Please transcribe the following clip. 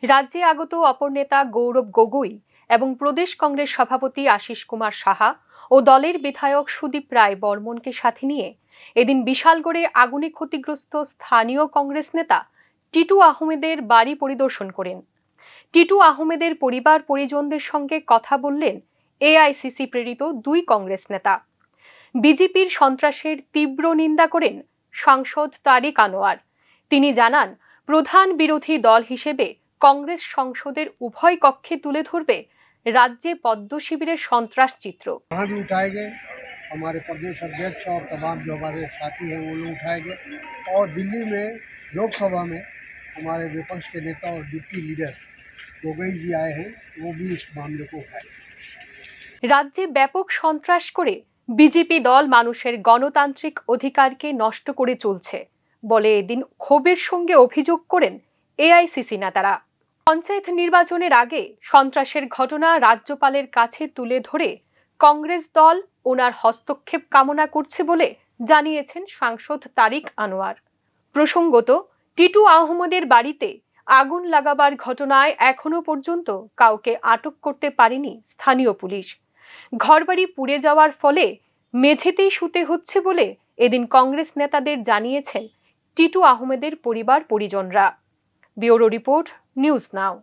রাজ্যে আগত অপর নেতা গৌরব গগৈ এবং প্রদেশ কংগ্রেস সভাপতি আশিস কুমার সাহা ও দলের বিধায়ক সুদীপ রায় বর্মনকে সাথে নিয়ে এদিন বিশালগড়ে আগুনে ক্ষতিগ্রস্ত স্থানীয় কংগ্রেস নেতা টিটু আহমেদের বাড়ি পরিদর্শন করেন। টিটু আহমেদের পরিবার পরিজনদের সঙ্গে কথা বললেন এআইসিসি প্রেরিত দুই কংগ্রেস নেতা। বিজেপির সন্ত্রাসের তীব্র নিন্দা করেন সাংসদ তারিক আনোয়ার। তিনি জানান, প্রধান বিরোধী দল হিসেবে কংগ্রেস সংসদের উভয় কক্ষে তুলে ধরবে राज्य पद्म शिविर सन्त्रास चित्र। वहाँ भी उठाए गए, हमारे प्रदेश अध्यक्ष और तमाम जो हमारे साथी हैं वो लोग उठाए गए, और दिल्ली में लोकसभा में हमारे विपक्ष के नेता और डिप्टी लीडर गोगोई जी आए हैं, वो भी इस मामले को उठाए। राज्य व्यापक सन्त्रास करे বিজেপি দল মানুষের গণতান্ত্রিক অধিকারকে নষ্ট করে চলছে বলে এদিন ক্ষোভের সঙ্গে অভিযোগ করেন এআইসিসি নেতারা। পঞ্চায়েত নির্বাচনের আগে সন্ত্রাসের ঘটনা রাজ্যপালের কাছে তুলে ধরে কংগ্রেস দল ওনার হস্তক্ষেপ কামনা করছে বলে জানিয়েছেন সাংসদ তারিক আনোয়ার। প্রসঙ্গত, টিটু আহমেদের বাড়িতে আগুন লাগাবার ঘটনায় এখনো পর্যন্ত কাউকে আটক করতে পারেনি স্থানীয় পুলিশ। ঘরবাড়ি পুড়ে যাওয়ার ফলে মেঝেতেই শুতে হচ্ছে বলে এদিন কংগ্রেস নেতাদের জানিয়েছেন টিটু আহমেদের পরিবার পরিজনরা। ব্যুরো রিপোর্ট, নিউজ নাও।